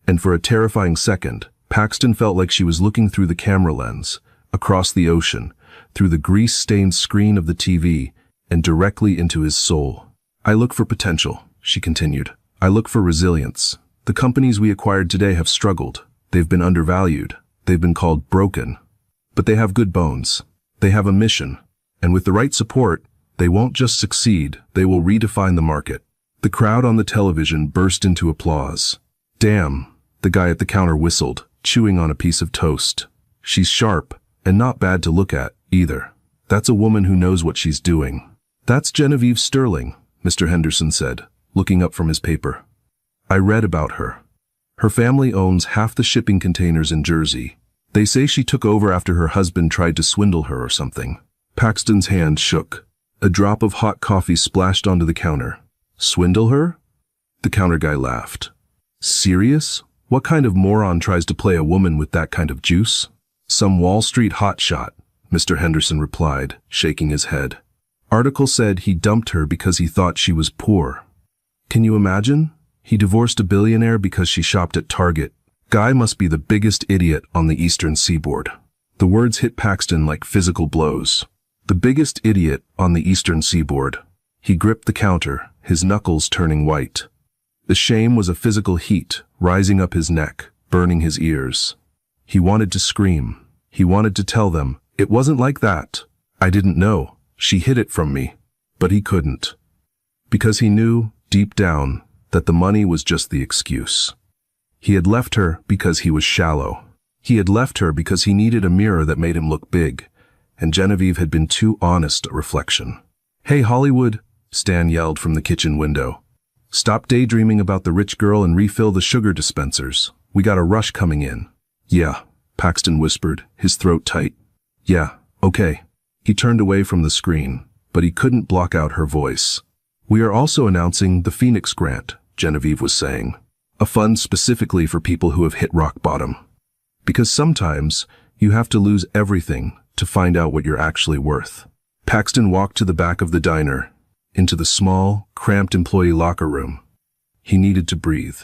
And for a terrifying second, Paxton felt like she was looking through the camera lens, across the ocean, through the grease-stained screen of the TV, and directly into his soul. "I look for potential," she continued. "I look for resilience. The companies we acquired today have struggled. They've been undervalued. They've been called broken. But they have good bones. They have a mission. And with the right support, they won't just succeed, they will redefine the market." The crowd on the television burst into applause. "Damn," the guy at the counter whistled, chewing on a piece of toast. "She's sharp, and not bad to look at, either. That's a woman who knows what she's doing." "That's Genevieve Sterling," Mr. Henderson said, looking up from his paper. "I read about her. Her family owns half the shipping containers in Jersey. They say she took over after her husband tried to swindle her or something." Paxton's hand shook. A drop of hot coffee splashed onto the counter. "Swindle her?" The counter guy laughed. "Serious? What kind of moron tries to play a woman with that kind of juice?" "Some Wall Street hotshot," Mr. Henderson replied, shaking his head. "Article said he dumped her because he thought she was poor. Can you imagine? He divorced a billionaire because she shopped at Target. Guy must be the biggest idiot on the Eastern Seaboard." The words hit Paxton like physical blows. The biggest idiot on the Eastern Seaboard. He gripped the counter, his knuckles turning white. The shame was a physical heat, rising up his neck, burning his ears. He wanted to scream. He wanted to tell them, "It wasn't like that. I didn't know. She hid it from me." But he couldn't. Because he knew, deep down, that the money was just the excuse. He had left her because he was shallow. He had left her because he needed a mirror that made him look big, and Genevieve had been too honest a reflection. "Hey, Hollywood," Stan yelled from the kitchen window. "Stop daydreaming about the rich girl and refill the sugar dispensers. We got a rush coming in." "Yeah," Paxton whispered, his throat tight. "Yeah, okay." He turned away from the screen, but he couldn't block out her voice. "We are also announcing the Phoenix Grant," Genevieve was saying. "A fund specifically for people who have hit rock bottom. Because sometimes you have to lose everything to find out what you're actually worth." Paxton walked to the back of the diner, into the small, cramped employee locker room. He needed to breathe.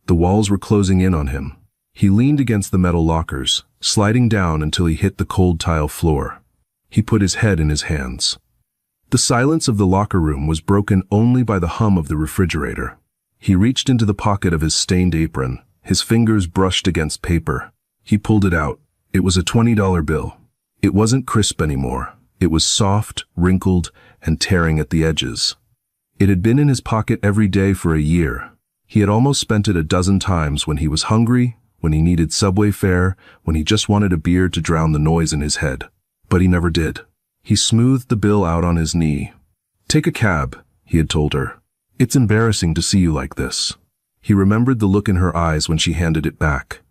The walls were closing in on him. He leaned against the metal lockers, sliding down until he hit the cold tile floor. He put his head in his hands. The silence of the locker room was broken only by the hum of the refrigerator. He reached into the pocket of his stained apron, his fingers brushed against paper. He pulled it out. It was a $20 bill. It wasn't crisp anymore. It was soft, wrinkled, and tearing at the edges. It had been in his pocket every day for a year. He had almost spent it a dozen times when he was hungry, when he needed subway fare, when he just wanted a beer to drown the noise in his head. But he never did. He smoothed the bill out on his knee. "Take a cab," he had told her. "It's embarrassing to see you like this." He remembered the look in her eyes when she handed it back.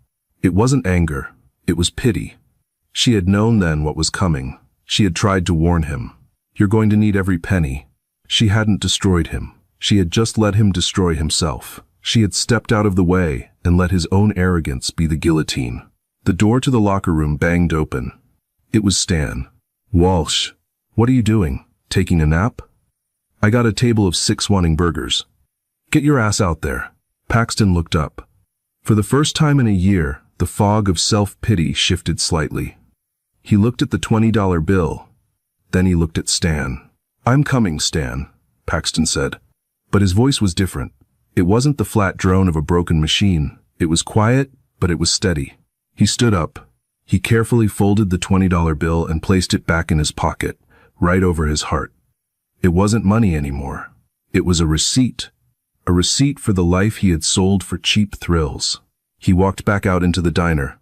It wasn't anger. It was pity. She had known then what was coming. She had tried to warn him. "You're going to need every penny." She hadn't destroyed him. She had just let him destroy himself. She had stepped out of the way and let his own arrogance be the guillotine. The door to the locker room banged open. It was Stan. "Walsh, what are you doing? Taking a nap?" "I got a table of 6 wanting burgers." "Get your ass out there." Paxton looked up. For the first time in a year, the fog of self-pity shifted slightly. He looked at the $20 bill. Then he looked at Stan. "I'm coming, Stan," Paxton said. But his voice was different. It wasn't the flat drone of a broken machine. It was quiet, but it was steady. He stood up. He carefully folded the $20 bill and placed it back in his pocket, right over his heart. It wasn't money anymore. It was a receipt. A receipt for the life he had sold for cheap thrills. He walked back out into the diner.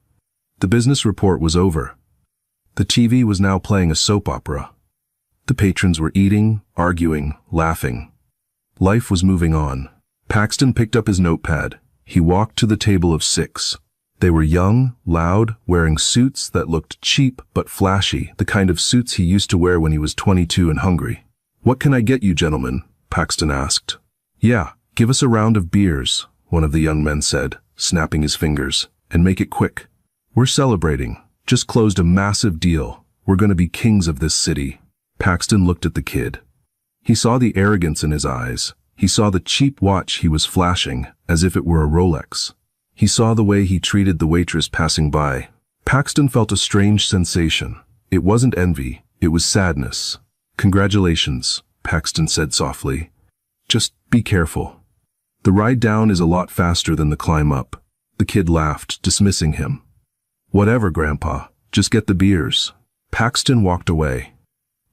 The business report was over. The TV was now playing a soap opera. The patrons were eating, arguing, laughing. Life was moving on. Paxton picked up his notepad. He walked to the table of 6. They were young, loud, wearing suits that looked cheap but flashy, the kind of suits he used to wear when he was 22 and hungry. "What can I get you, gentlemen?" Paxton asked. "Yeah, give us a round of beers," one of the young men said, snapping his fingers. "And make it quick. We're celebrating. Just closed a massive deal. We're going to be kings of this city." Paxton looked at the kid. He saw the arrogance in his eyes. He saw the cheap watch he was flashing, as if it were a Rolex. He saw the way he treated the waitress passing by. Paxton felt a strange sensation. It wasn't envy, it was sadness. "Congratulations," Paxton said softly. "Just be careful. The ride down is a lot faster than the climb up." The kid laughed, dismissing him. "Whatever, Grandpa. Just get the beers." Paxton walked away.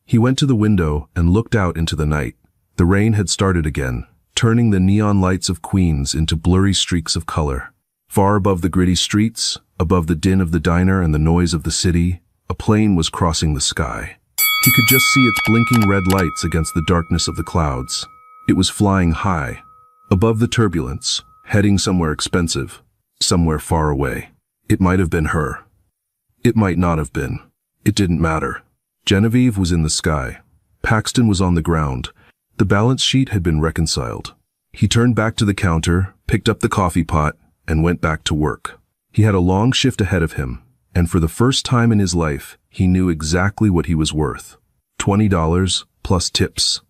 He went to the window and looked out into the night. The rain had started again, turning the neon lights of Queens into blurry streaks of color. Far above the gritty streets, above the din of the diner and the noise of the city, a plane was crossing the sky. He could just see its blinking red lights against the darkness of the clouds. It was flying high, above the turbulence, heading somewhere expensive, somewhere far away. It might have been her. It might not have been. It didn't matter. Genevieve was in the sky. Paxton was on the ground. The balance sheet had been reconciled. He turned back to the counter, picked up the coffee pot, and went back to work. He had a long shift ahead of him, and for the first time in his life, he knew exactly what he was worth. $20 plus tips.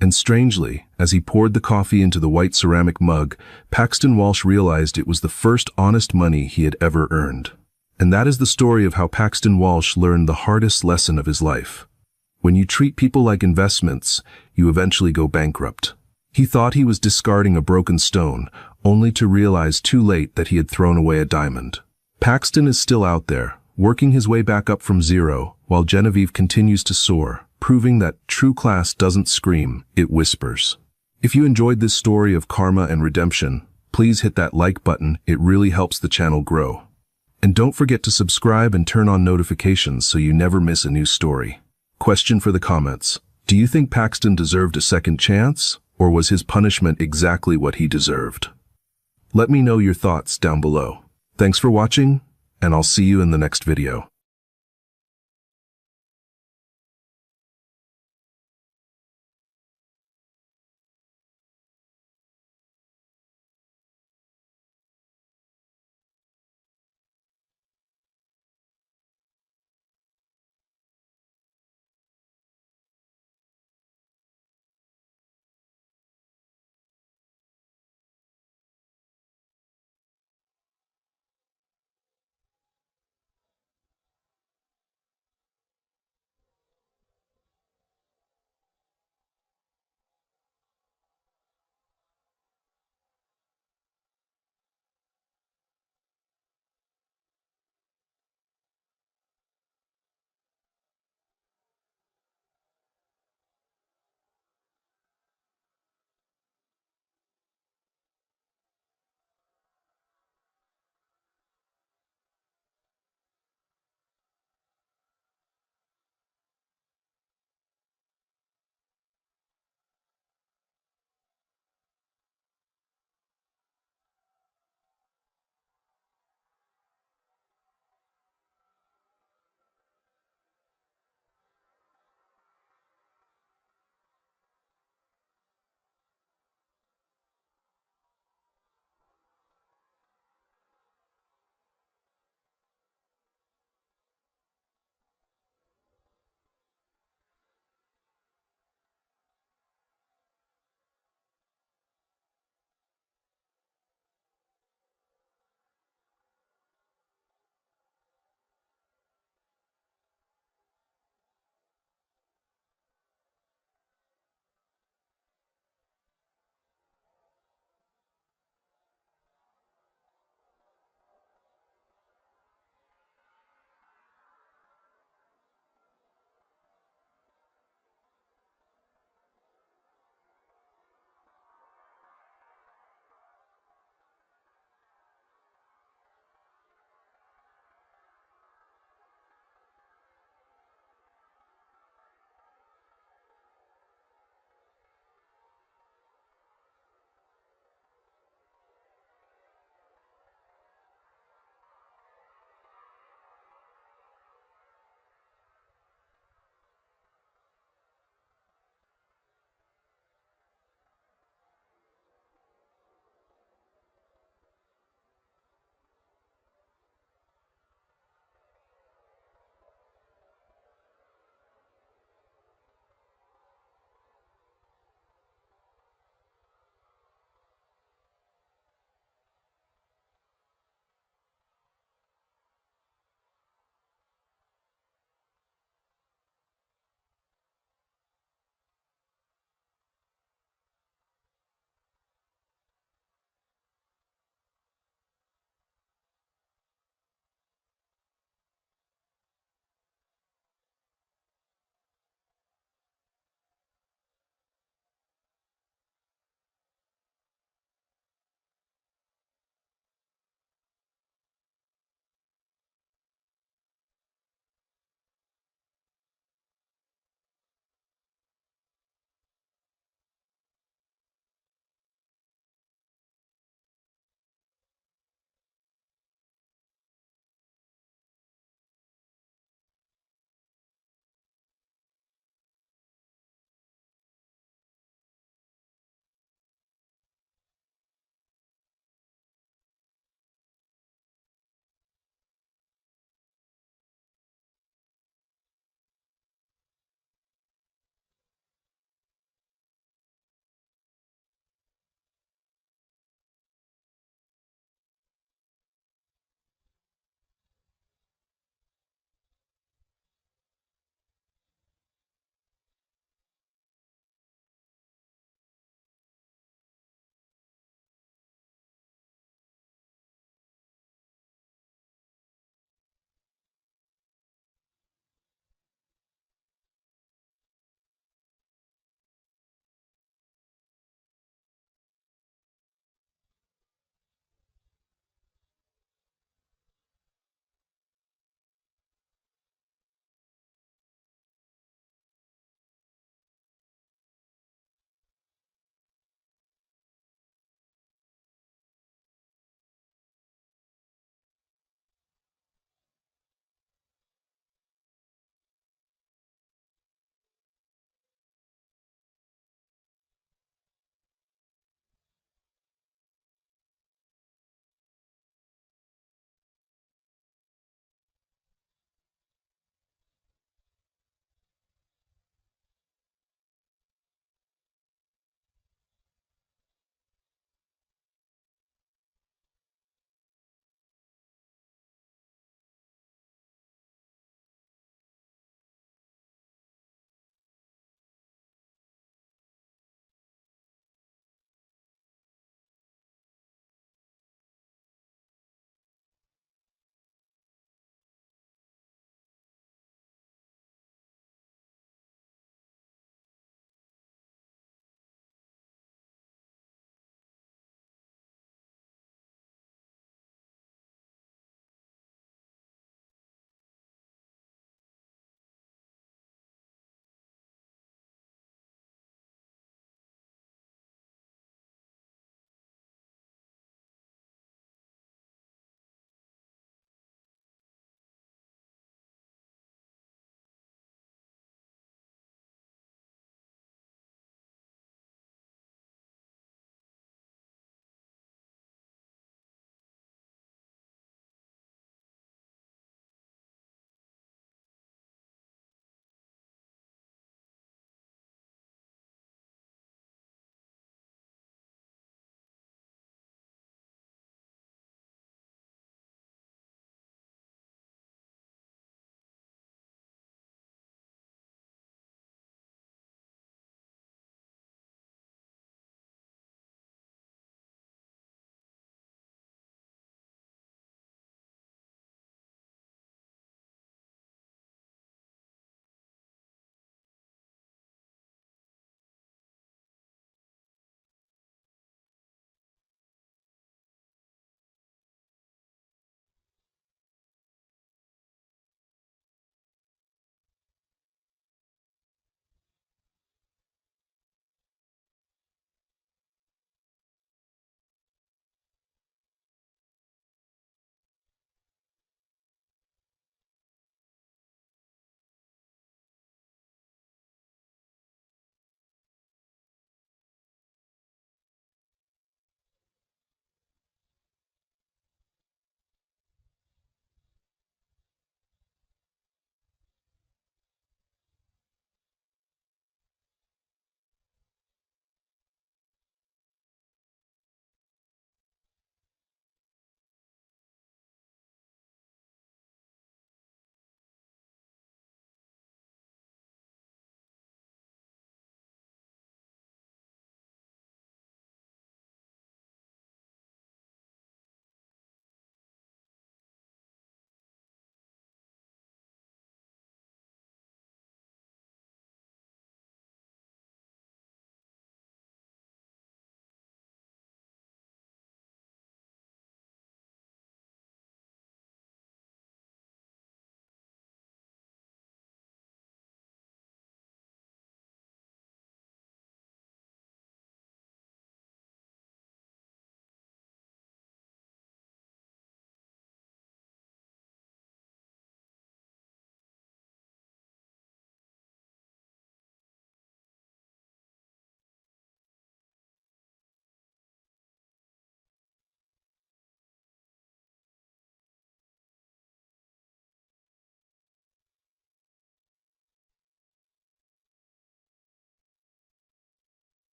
And strangely, as he poured the coffee into the white ceramic mug, Paxton Walsh realized it was the first honest money he had ever earned. And that is the story of how Paxton Walsh learned the hardest lesson of his life. When you treat people like investments, you eventually go bankrupt. He thought he was discarding a broken stone, only to realize too late that he had thrown away a diamond. Paxton is still out there, working his way back up from zero, while Genevieve continues to soar, proving that true class doesn't scream, it whispers. If you enjoyed this story of karma and redemption, please hit that like button, it really helps the channel grow. And don't forget to subscribe and turn on notifications so you never miss a new story. Question for the comments. Do you think Paxton deserved a second chance, or was his punishment exactly what he deserved? Let me know your thoughts down below. Thanks for watching, and I'll see you in the next video.